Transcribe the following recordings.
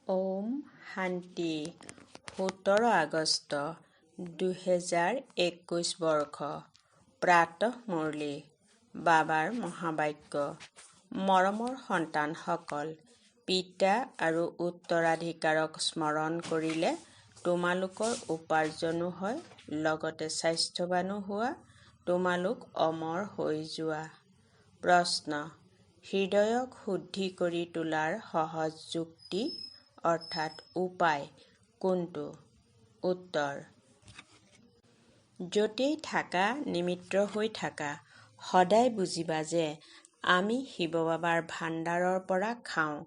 ওম শান্তি 17 আগষ্ট 2021 বৰ্ষ প্ৰাতঃ মুৰলী বাবাৰ মহাবাক্য মৰমৰ সন্তানসকল, পিতা আৰু উত্তৰাধিকাৰক স্মৰণ কৰিলে তোমালোকৰ উপাৰ্জনো হয়, লগতে স্বাস্থ্যৱানো হোৱা, তোমালোক অমৰ হৈ যোৱা। প্ৰশ্ন: হৃদয়ক শুদ্ধি কৰি তোলাৰ সহজ যুক্তি অৰ্থাৎ উপায় কোনটো? উত্তৰ: য'তেই থাকা নিমিত্ৰ হৈ থাকা। সদায় বুজিবা যে আমি শিৱ বাবাৰ ভাণ্ডাৰৰ পৰা খাওঁ।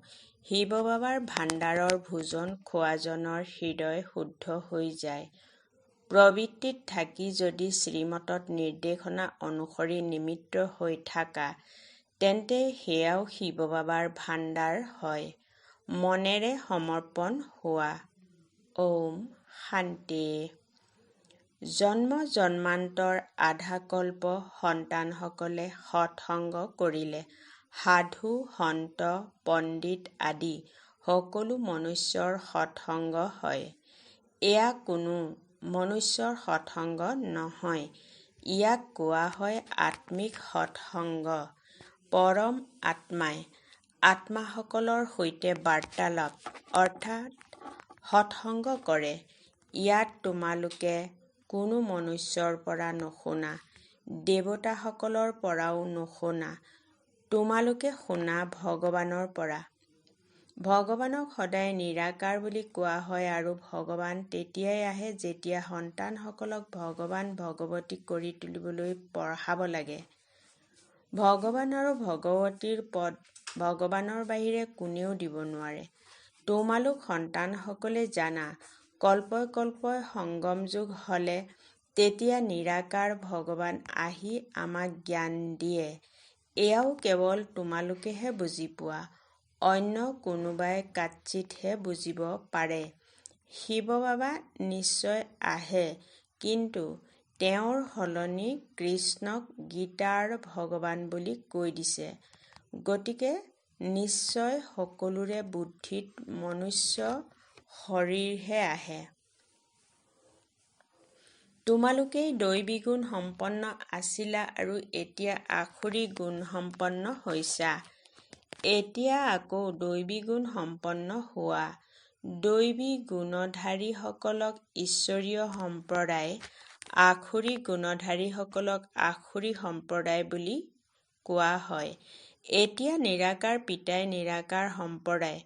শিৱ বাবাৰ ভাণ্ডাৰৰ ভোজন খোৱাজনৰ হৃদয় শুদ্ধ হৈ যায়। প্ৰবৃত্তিত থাকি যদি শ্ৰীমতত নিৰ্দেশনা অনুসৰি নিমিত্ৰ হৈ থাকা, তেন্তে সেয়াও শিৱ বাবাৰ ভাণ্ডাৰ হয়। মনেৰে সমৰ্পণ হোৱা। ওম শান্তি। জন্ম জন্মান্তৰ আধাকল্প সন্তানসকলে সৎসংগ কৰিলে সাধু, সন্ত, পণ্ডিত আদি সকলো মনুষ্যৰ সৎসংগ হয়। এয়া কোনো মনুষ্যৰ সৎসংগ নহয়, ইয়াক কোৱা হয় আত্মিক সৎসংগ। পৰম আত্মাই আত্মাসকলৰ সৈতে বাৰ্তালাপ অৰ্থাৎ সৎসংগ কৰে। ইয়াত তোমালোকে কোনো মনুষ্যৰ পৰা নুশুনা, দেৱতাসকলৰ পৰাও নুশুনা, তোমালোকে শুনা ভগৱানৰ পৰা। ভগৱানক সদায় নিৰাকাৰ বুলি কোৱা হয় আৰু ভগৱান তেতিয়াই আহে যেতিয়া সন্তানসকলক ভগৱান ভগৱতী কৰি তুলিবলৈ পঢ়াব লাগে। ভগৱান আৰু ভগৱতীৰ পদ ভগৱানৰ বাহিৰে কোনেও দিব নোৱাৰে। তোমালোক সন্তানসকলে জানা, কল্পই কল্পই সংগম যুগ হ'লে তেতিয়া নিৰাকাৰ ভগৱান আহি আমাক জ্ঞান দিয়ে। এয়াও কেৱল তোমালোকেহে বুজি পোৱা, অন্য কোনোবাই কাচিৎহে বুজিব পাৰে। শিৱ বাবা নিশ্চয় আহে, কিন্তু তেওঁৰ সলনি কৃষ্ণক গীতাৰ ভগৱান বুলি কৈ দিছে। গতিকে নিশ্চয় সকলোৰে বুদ্ধিত মনুষ্য শৰীৰহে আহে। তোমালোকেই দৈবী গুণ সম্পন্ন আছিলা আৰু এতিয়া আসুৰী গুণ সম্পন্ন হৈছা। এতিয়া আকৌ দৈবী গুণ সম্পন্ন হোৱা। দৈবী গুণধাৰীসকলক ঈশ্বৰীয় সম্প্ৰদায়, আসুৰী গুণধাৰীসকলক আসুৰী সম্প্ৰদায় বুলি কোৱা হয়। এতিয়া নিৰাকাৰ পিতাই নিৰাকাৰ সম্প্ৰদায়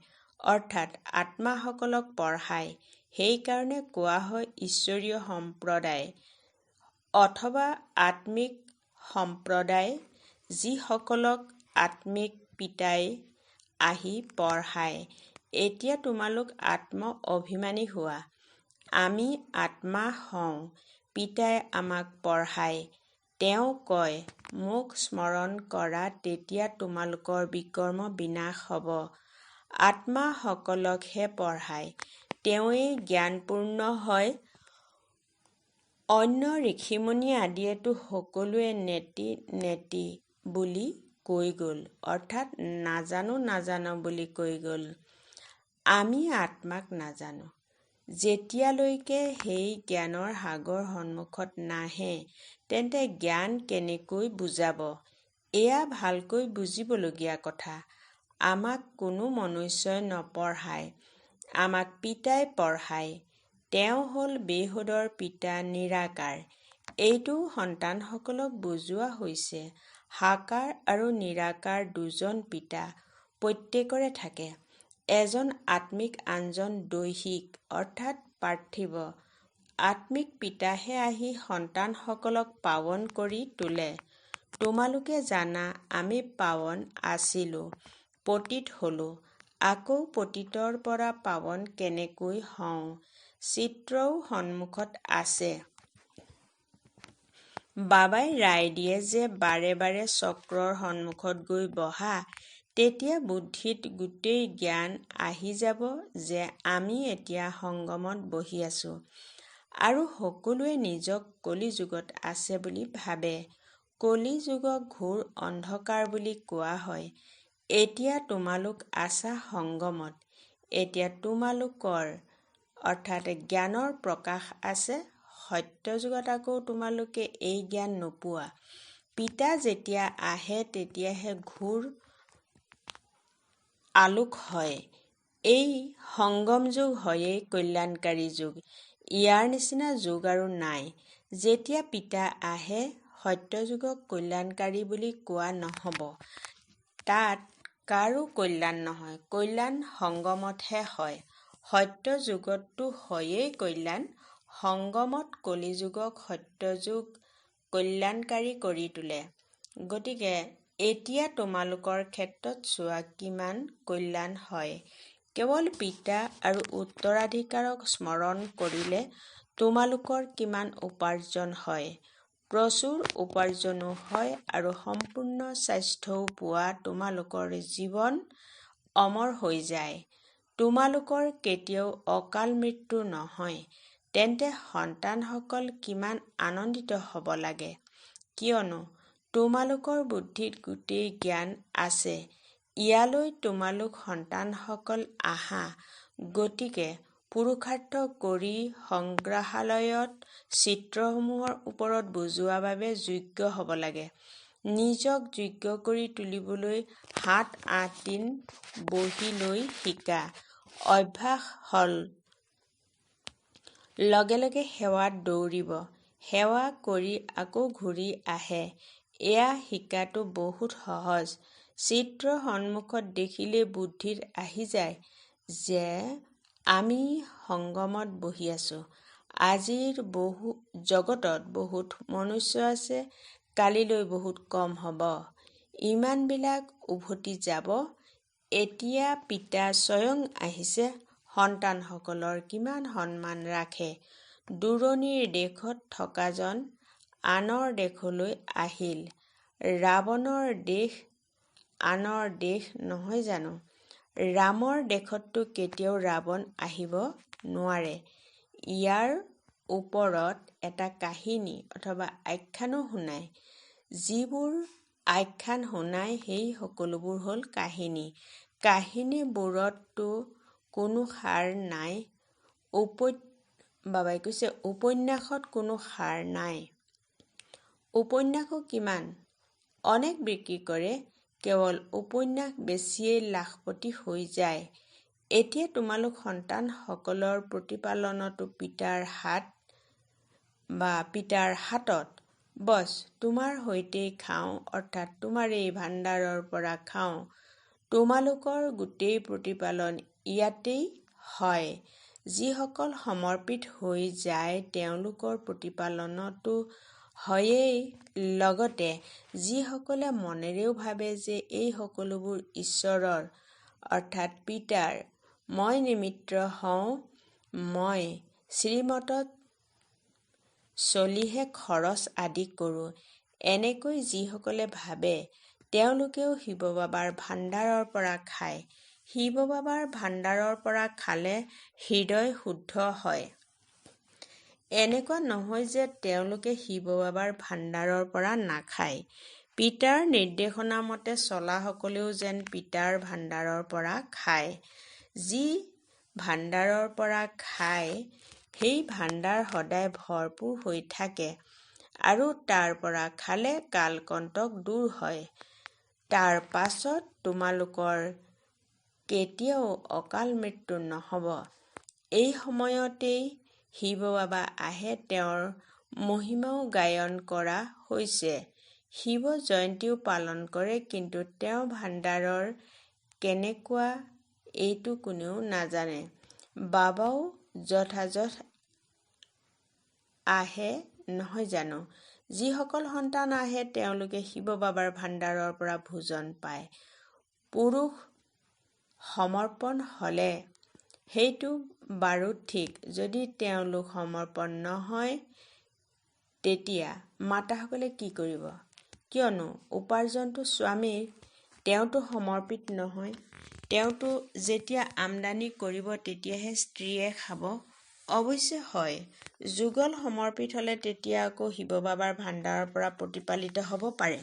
অৰ্থাৎ আত্মাসকলক পঢ়ায়। সেইকাৰণে কোৱা হয় ঈশ্বৰীয় সম্প্ৰদায় অথবা আত্মিক সম্প্ৰদায়, যিসকলক আত্মিক পিতাই আহি পঢ়ায়। এতিয়া তোমালোক আত্ম অভিমানী হোৱা। আমি আত্মা হওঁ, পিতাই আমাক পঢ়ায়। তেওঁ কয়, মোক স্মৰণ কৰা, তেতিয়া তোমালোকৰ বিকৰ্ম বিনাশ হ'ব। আত্মাসকলকহে পঢ়ায়, তেওঁৱেই জ্ঞানপূৰ্ণ হয়। অন্য ঋষিমুনি আদিয়েতো সকলোৱে নেতি নেতি বুলি কৈ গ'ল, অৰ্থাৎ নাজানো নাজানো বুলি কৈ গ'ল। আমি আত্মাক নাজানো। যেতিয়ালৈকে সেই জ্ঞানৰ সাগৰ সন্মুখত নাহে, তেন্তে জ্ঞান কেনেকৈ বুজাব? এয়া ভালকৈ বুজিবলগীয়া কথা। আমাক কোনো মনুষ্যই নপঢ়ায়, আমাক পিতাই পঢ়ায়। তেওঁ হ'ল বেহদৰ পিতা নিৰাকাৰ। এইটোও সন্তানসকলক বুজোৱা হৈছে। সাকাৰ আৰু নিৰাকাৰ দুজন পিতা প্ৰত্যেকৰে থাকে। এজন আত্মিক, আনজন দৈহিক অৰ্থাৎ পাৰ্থিৱ। আত্মিক পিতাহে আহি সন্তানসকলক পাৱন কৰি তোলে। তোমালোকে জানা, আমি পাৱন আছিলোঁ, পতিত হ'লো, আকৌ পতিতৰ পৰা পাৱন কেনেকৈ হওঁ, চিত্ৰও সন্মুখত আছে। বাবাই ৰায় দিয়ে যে বাৰে বাৰে চক্ৰৰ সন্মুখত গৈ বহা, তেতিয়া বুদ্ধিত গোটেই জ্ঞান আহি যাব যে আমি এতিয়া সংগমত বহি আছোঁ আৰু সকলোৱে নিজক কলি যুগত আছে বুলি ভাবে। কলি যুগক ঘোৰ অন্ধকাৰ বুলি কোৱা হয়। এতিয়া তোমালোক আছা সংগমত। এতিয়া তোমালোকৰ অৰ্থাৎ জ্ঞানৰ প্ৰকাশ আছে, সত্য যুগত আকৌ তোমালোকে এই জ্ঞান নোপোৱা। পিতা যেতিয়া আহে তেতিয়াহে ঘোৰ আলোক হয়। এই সংগম যুগ হয়েই কল্যাণকাৰী যুগ। ইয়াৰ নিচিনা যুগ আৰু নাই। যেতিয়া পিতা আহে সত্যযুগক কল্যাণকাৰী বুলি কোৱা নহ'ব। তাত কাৰো কল্যাণ নহয়, কল্যাণ সংগমতহে হয়। সত্য যুগততো হয়েই কল্যাণ, সংগমত কলিযুগক সত্যযুগ কল্যাণকাৰী কৰি তোলে। গতিকে এতিয়া তোমালোকৰ ক্ষেত্ৰত চোৱা কিমান কল্যাণ হয়। কেৱল পিতা আৰু উত্তৰাধিকাৰক স্মৰণ কৰিলে তোমালোকৰ কিমান উপাৰ্জন হয়। প্ৰচুৰ উপাৰ্জনো হয় আৰু সম্পূৰ্ণ স্বাস্থ্যও পোৱা। তোমালোকৰ জীৱন অমৰ হৈ যায়। তোমালোকৰ কেতিয়াও অকাল মৃত্যু নহয়। তেন্তে সন্তানসকল কিমান আনন্দিত হ'ব লাগে, কিয়নো তোমালোকৰ বুদ্ধিত গোটেই জ্ঞান আছে। ইয়ালৈ তোমালোক সন্তানসকল আহা। গতিকে পুৰুষাৰ্থ কৰি সংগ্ৰহালয়ত চিত্ৰসমূহৰ ওপৰত বুজোৱা বাবে যোগ্য হ'ব লাগে। নিজক যোগ্য কৰি তুলিবলৈ ৭-৮ দিন বহি লৈ শিকা। অভ্যাস হ'ল লগে লগে সেৱাত দৌৰিব। সেৱা কৰি আকৌ ঘূৰি আহে। এয়া শিকাটো বহুত সহজ। চিত্ৰ সন্মুখত দেখিলেই বুদ্ধিত আহি যায় যে আমি সংগমত বহি আছোঁ। আজিৰ জগতত বহুত মনুষ্য আছে, কালিলৈ বহুত কম হ'ব। ইমানবিলাক উভতি যাব। এতিয়া পিতা স্বয়ং আহিছে। সন্তানসকলৰ কিমান সন্মান ৰাখে। দূৰণিৰ দেশত থকাজন আনৰ দেশলৈ আহিল। ৰাৱণৰ দেশ আনৰ দেশ নহয় জানো? ৰামৰ দেশততো কেতিয়াও ৰাৱণ আহিব নোৱাৰে। ইয়াৰ ওপৰত এটা কাহিনী অথবা আখ্যানো শুনায়। যিবোৰ আখ্যান শুনায় সেই সকলোবোৰ হ'ল কাহিনী। কাহিনীবোৰততো কোনো সাৰ নাই। বাবাই কৈছে উপন্যাসত কোনো সাৰ নাই। উপন্যাসো কিমান অনেক বিক্ৰী কৰে, কেৱল উপন্যাস বেছিয়েই লাখপতি হৈ যায়। এতিয়া তোমালোক সন্তানসকলৰ প্ৰতিপালনতো পিতাৰ হাতত। বছ তোমাৰ সৈতেই খাওঁ, অৰ্থাৎ তোমাৰেই ভাণ্ডাৰৰ পৰা খাওঁ। তোমালোকৰ গোটেই প্ৰতিপালন ইয়াতেই হয়। যিসকল সমৰ্পিত হৈ যায় তেওঁলোকৰ প্ৰতিপালনতো হয়েই। লগতে যিসকলে মনেৰেও ভাবে যে এই সকলোবোৰ ঈশ্বৰৰ অৰ্থাৎ পিতাৰ, মই নিমিত্ত হওঁ, মই শ্ৰীমতত চলিহে খৰচ আদি কৰোঁ, এনেকৈ যিসকলে ভাবে তেওঁলোকেও শিৱ বাবাৰ ভাণ্ডাৰৰ পৰা খায়। শিৱ বাবাৰ ভাণ্ডাৰৰ পৰা খালে হৃদয় শুদ্ধ হয়। এনেকুৱা নহয় যে তেওঁলোকে শিৱ বাবাৰ ভাণ্ডাৰৰ পৰা নাখায়। পিতাৰ নিৰ্দেশনা মতে চলাসকলেও যেন পিতাৰ ভাণ্ডাৰৰ পৰা খায়। যি ভাণ্ডাৰৰ পৰা খায় সেই ভাণ্ডাৰ সদায় ভৰপূৰ হৈ থাকে আৰু তাৰ পৰা খালে কালকণ্টক দূৰ হয়। তাৰ পাছত তোমালোকৰ কেতিয়াও অকাল মৃত্যু নহ'ব। এই সময়তেই শিৱ বাবা আহে। তেওঁৰ মহিমাও গায়ন কৰা হৈছে। শিৱ জয়ন্তীও পালন কৰে, কিন্তু তেওঁ ভাণ্ডাৰৰ কেনেকুৱা এইটো কোনেও নাজানে। বাবাও যথাযথ আহে নহয় জানো? যিসকল সন্তান আহে তেওঁলোকে শিৱ বাবাৰ ভাণ্ডাৰৰ পৰা ভোজন পায়। পুৰুষ সমৰ্পণ হ'লে সেইটো বাৰু ঠিক। যদি তেওঁলোক সমৰ্পণ নহয় তেতিয়া মাতাসকলে কি কৰিব? কিয়নো উপাৰ্জনটো স্বামীৰ। তেওঁতো সমৰ্পিত নহয়। তেওঁতো যেতিয়া আমদানি কৰিব তেতিয়াহে স্ত্ৰীয়ে খাব। অৱশ্যে হয়, যুগল সমৰ্পিত হ'লে তেতিয়া আকৌ শিৱ বাবাৰ ভাণ্ডাৰৰ পৰা প্ৰতিপালিত হ'ব পাৰে।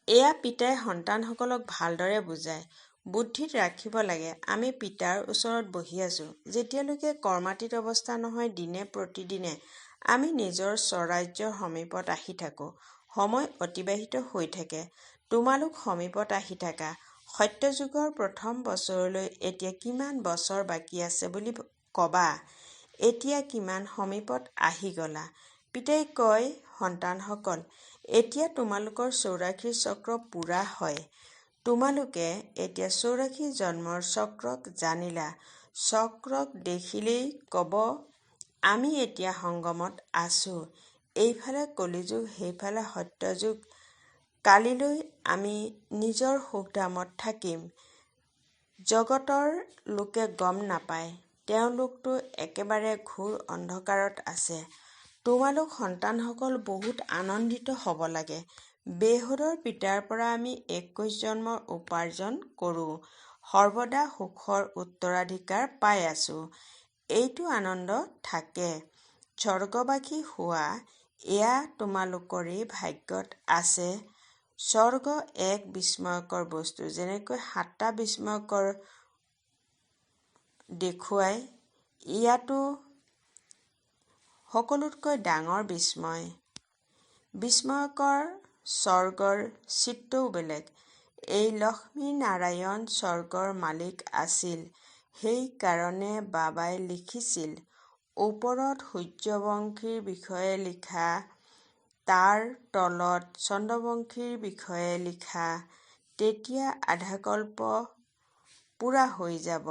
এয়া পিতাই সন্তানসকলক ভালদৰে বুজায়। বুদ্ধিত ৰাখিব লাগে আমি পিতাৰ ওচৰত বহি আছোঁ। যেতিয়ালৈকে কৰ্মাতীত অৱস্থা নহয় দিনে প্ৰতিদিনে আমি নিজৰ স্বৰাজ্যৰ সমীপত আহি থাকোঁ। সময় অতিবাহিত হৈ থাকে। তোমালোক সমীপত আহি থাকা। সত্যযুগৰ প্ৰথম বছৰলৈ এতিয়া কিমান বছৰ বাকী আছে বুলি কবা। এতিয়া কিমান সমীপত আহি গলা। পিতাই কয়, সন্তানসকল, এতিয়া তোমালোকৰ 84 চক্ৰ পূৰা হয়। তোমালোকে এতিয়া 84 জন্মৰ চক্ৰক জানিলা। চক্ৰক দেখিলেই কব, আমি এতিয়া সংগমত আছোঁ। এইফালে কলিযুগ, সেইফালে সত্যযুগ। কালিলৈ আমি নিজৰ সুখধামত থাকিম। জগতৰ লোকে গম নাপায়। তেওঁলোকতো একেবাৰে ঘোৰ অন্ধকাৰত আছে। তোমালোক সন্তানসকল বহুত আনন্দিত হ'ব লাগে। বেহুদৰ পিতাৰ পৰা আমি 21 জন্মৰ উপাৰ্জন কৰোঁ। সৰ্বদা সুখৰ উত্তৰাধিকাৰ পাই আছোঁ। এইটো আনন্দ থাকে। স্বৰ্গবাসী হোৱা এয়া তোমালোকৰেই ভাগ্যত আছে। স্বৰ্গ এক বিস্ময়কৰ বস্তু। যেনেকৈ 7টা বিস্ময়কৰ দেখুৱাই, ইয়াতো সকলোতকৈ ডাঙৰ বিস্ময়। বিস্ময়কৰ স্বৰ্গৰ চিত্ৰও বেলেগ। এই লক্ষ্মীনাৰায়ণ স্বৰ্গৰ মালিক আছিল। সেইকাৰণে বাবাই লিখিছিল, ওপৰত সূৰ্যবংশীৰ বিষয়ে লিখা, তাৰ তলত চন্দ্ৰবংশীৰ বিষয়ে লিখা। তেতিয়া আধাকল্প পূৰা হৈ যাব।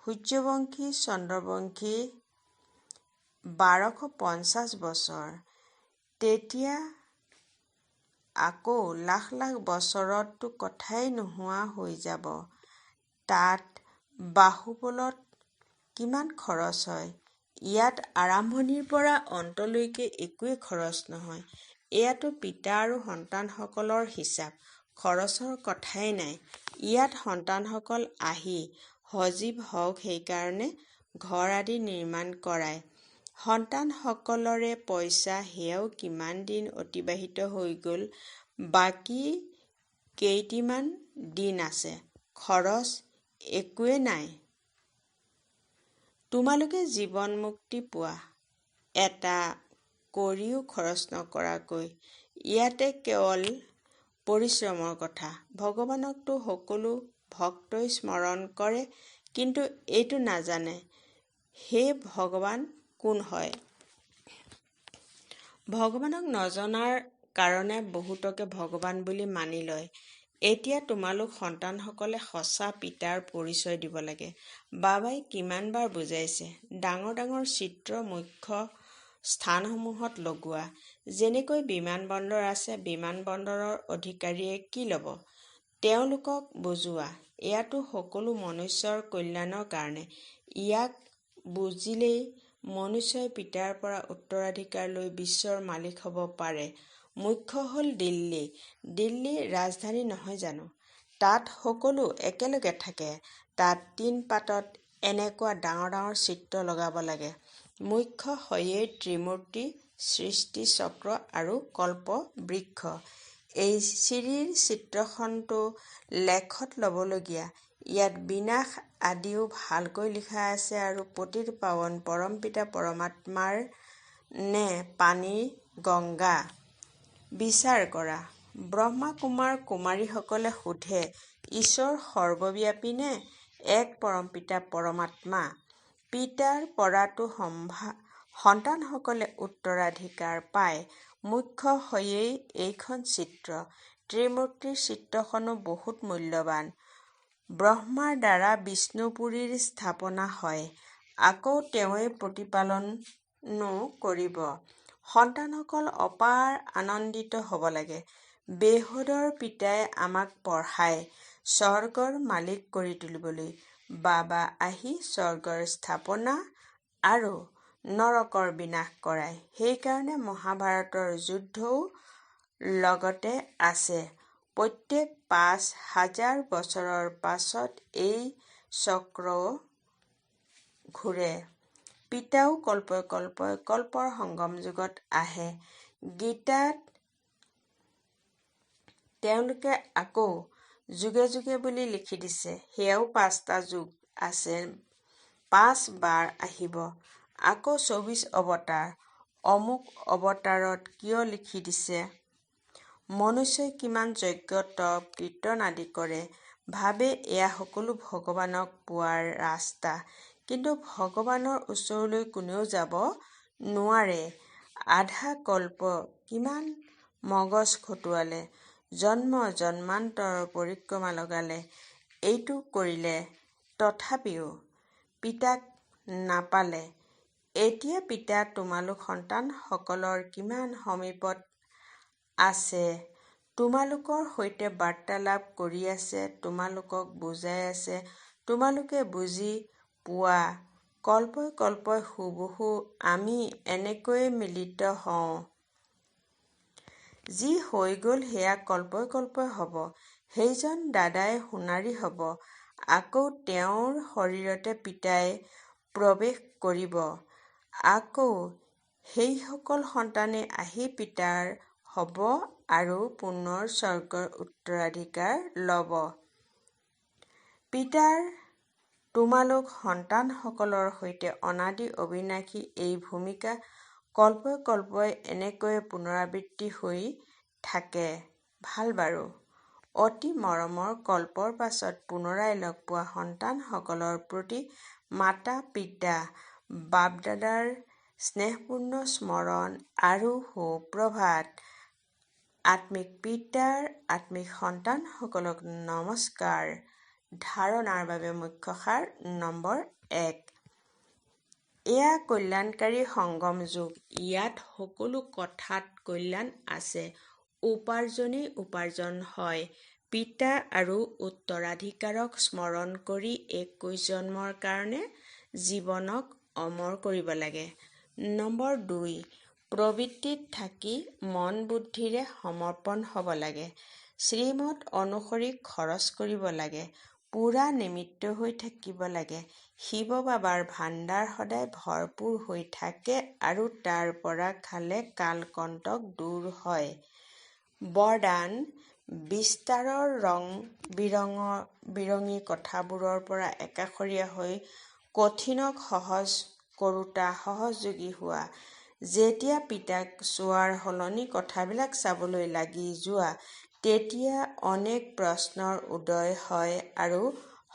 সূৰ্যবংশী চন্দ্ৰবংশী 1250 বছৰ। তেতিয়া আকৌ লাখ লাখ বছৰততো কথাই নোহোৱা হৈ যাব। তাত বাহুবলত কিমান খৰচ হয়। ইয়াত আৰম্ভণিৰ পৰা অন্তলৈকে একোৱেই খৰচ নহয়। এয়াতো পিতা আৰু সন্তানসকলৰ হিচাপ। খৰচৰ কথাই নাই। ইয়াত সন্তানসকল আহি সজীৱ হওক সেইকাৰণে ঘৰ আদি নিৰ্মাণ কৰায়। সন্তানসকলৰে পইচা সেয়াও কিমান দিন অতিবাহিত হৈ গ'ল। বাকী কেইটিমান দিন আছে। খৰচ একোৱেই নাই। তোমালোকে জীৱন মুক্তি পোৱা। এটা কৰিও খৰচ নকৰাকৈ। ইয়াতে কেৱল পৰিশ্ৰমৰ কথা। ভগৱানকতো সকলো ভক্তই স্মৰণ কৰে, কিন্তু এইটো নাজানে সেই ভগৱান কোন হয়। ভগৱানক নজনাৰ কাৰণে বহুতকে ভগৱান বুলি মানি লয়। এতিয়া তোমালোক সন্তানসকলে সঁচা পিতাৰ পৰিচয় দিব লাগে। বাবাই কিমানবাৰ বুজাইছে। ডাঙৰ ডাঙৰ চিত্ৰ মুখ্য স্থানসমূহত লগোৱা। যেনেকৈ বিমানবন্দৰ আছে, বিমানবন্দৰৰ অধিকাৰীয়ে কি ল'ব, তেওঁলোকক বুজোৱা। এয়াতো সকলো মনুষ্যৰ কল্যাণৰ কাৰণে। ইয়াক বুজিলেই মনুষ্যই পিতাৰ পৰা উত্তৰাধিকাৰ লৈ বিশ্বৰ মালিক হ'ব পাৰে। মুখ্য হ'ল দিল্লী। দিল্লী ৰাজধানী নহয় জানো? তাত সকলো একেলগে থাকে। তাত টিনপাতত এনেকুৱা ডাঙৰ ডাঙৰ চিত্ৰ লগাব লাগে। মুখ্য হয়েই ত্ৰিমূৰ্তি, সৃষ্টি চক্ৰ আৰু কল্প বৃক্ষ। এই চিৰিৰ চিত্ৰখনটো লেখত ল'বলগীয়া। ইয়াত বিনাশ আদিও ভালকৈ লিখা আছে আৰু পতিত পাৱন পৰমপিতা পৰমাত্মাৰ নে পানীৰ গংগা। বিচাৰ কৰা। ব্ৰহ্মা কুমাৰ কুমাৰীসকলে সোধে, ঈশ্বৰ সৰ্বব্যাপী নে এক পৰমপিতা পৰমাত্মা? পিতাৰ পৰাতো সন্তানসকলে উত্তৰাধিকাৰ পায়। মুখ্য হয়েই এইখন চিত্ৰ। ত্ৰিমূৰ্তিৰ চিত্ৰখনো বহুত মূল্যৱান। ব্ৰহ্মাৰ দ্বাৰা বিষ্ণুপুৰীৰ স্থাপনা হয়। আকৌ তেওঁৱেই প্ৰতিপালনো কৰিব। সন্তানসকল অপাৰ আনন্দিত হ'ব লাগে। বেহুদৰ পিতাই আমাক পঢ়ায় স্বৰ্গৰ মালিক কৰি তুলিবলৈ। বাবা আহি স্বৰ্গৰ স্থাপনা আৰু নৰকৰ বিনাশ কৰায়। সেইকাৰণে মহাভাৰতৰ যুদ্ধও লগতে আছে। প্ৰত্যেক 5000 বছৰৰ পাছত এই চক্ৰ ঘূৰে। পিতাও কল্পই কল্পই কল্পৰ সংগম যুগত আহে। গীতাত তেওঁলোকে আকৌ যুগে যুগে বুলি লিখি দিছে, সেয়াও 5টা যুগ আছে, 5 বাৰ আহিব। আকৌ 24 অৱতাৰ, অমুক অৱতাৰত কিয় লিখি দিছে? মনুষ্যই কিমান যজ্ঞ তপ কীৰ্তন আদি কৰে, ভাবে এয়া সকলো ভগৱানক পোৱাৰ ৰাস্তা। কিন্তু ভগৱানৰ ওচৰলৈ কোনেও যাব নোৱাৰে। আধা কল্প কিমান মগজ খটুৱালে, জন্ম জন্মান্তৰৰ পৰিক্ৰমা লগালে, এইটো কৰিলে, তথাপিও পিতাক নাপালে। এতিয়া পিতা তোমালোক সন্তানসকলৰ কিমান সমীপত আছে, তোমালোকৰ সৈতে বাৰ্তালাপ কৰি আছে, তোমালোকক বুজাই আছে, তোমালোকে বুজি পোৱা। কল্পই কল্পই হুবহু আমি এনেকৈয়ে মিলিত হওঁ। যি হৈ গ'ল সেয়া কল্পই কল্পই হ'ব। সেইজন দাদাই সোণাৰী হ'ব। আকৌ তেওঁৰ শৰীৰতে পিতাই প্ৰৱেশ কৰিব। আকৌ সেইসকল সন্তানেই আহি পিতাৰ হ'ব আৰু পুনৰ স্বৰ্গৰ উত্তৰাধিকাৰ ল'ব। পিতাৰ তোমালোক সন্তানসকলৰ সৈতে অনাদি অবিনাশী এই ভূমিকা কল্পই কল্পই এনেকৈয়ে পুনৰাবৃত্তি হৈ থাকে। ভাল বাৰু। অতি মৰমৰ কল্পৰ পাছত পুনৰাই লগ পোৱা সন্তানসকলৰ প্ৰতি মাতা পিতা বাপ-দাদাৰ স্নেহপূৰ্ণ স্মৰণ আৰু সুপ্ৰভাত। আত্মিক পিতাৰ আত্মিক সন্তানসকলক নমস্কাৰ। ধাৰণাৰ বাবে মুখ্য সাৰ নম্বৰ 1। এয়া কল্যাণকাৰী সংগম যুগ। ইয়াত সকলো কথাত কল্যাণ আছে। উপাৰ্জনেই উপাৰ্জন হয়। পিতা আৰু উত্তৰাধিকাৰক স্মৰণ কৰি 21 জন্মৰ কাৰণে জীৱনক অমৰ কৰিব লাগে। নম্বৰ 2। প্ৰবৃত্তিত থাকি মন বুদ্ধিৰে সমৰ্পণ হ'ব লাগে। শ্ৰীমত অনুসৰি খৰচ কৰিব লাগে। পূৰা নিমিত্ত হৈ থাকিব লাগে। শিৱ বাবাৰ ভাণ্ডাৰ সদায় ভৰপূৰ হৈ থাকে আৰু তাৰ পৰা খালে কালকণ্টক দূৰ হয়। বৰদান বিস্তাৰৰ ৰং বিৰঙী কথাবোৰৰ পৰা একাষৰীয়া হৈ কঠিনক সহজ কৰোঁতা সহযোগী হোৱা। যেতিয়া পিতাক চোৱাৰ সলনি কথাবিলাক চাবলৈ লাগি যোৱা, তেতিয়া অনেক প্ৰশ্নৰ উদয় হয় আৰু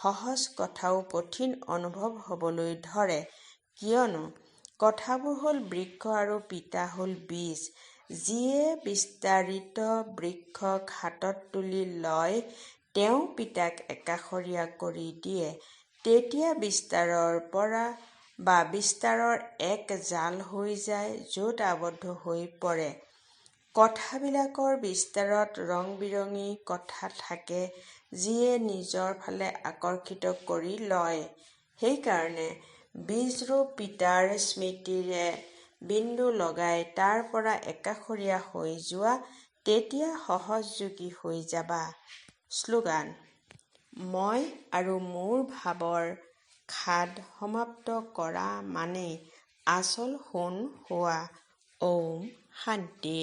সহজ কথাও কঠিন অনুভৱ হ'বলৈ ধৰে। কিয়নো কথাবোৰ হ'ল বৃক্ষ আৰু পিতা হ'ল বীজ। যিয়ে বিস্তাৰিত বৃক্ষক হাতত তুলি লয়, তেওঁ পিতাক একাষৰীয়া কৰি দিয়ে। তেতিয়া বিস্তাৰৰ এক জাল হৈ যায়, য'ত আবদ্ধ হৈ পৰে। কথাবিলাকৰ বিস্তাৰত ৰং বিৰঙী কথা থাকে, যিয়ে নিজৰ ফালে আকৰ্ষিত কৰি লয়। সেইকাৰণে বীজৰূপ পিতাৰ স্মৃতিৰে বিন্দু লগাই তাৰ পৰা একাষৰীয়া হৈ যোৱা, তেতিয়া সহযোগী হৈ যাবা। শ্লোগান: মই আৰু মোৰ ভাৱৰ খাদ সমাপ্ত কৰা মানেই আচল সোণ হোৱা। ঔম শান্তি।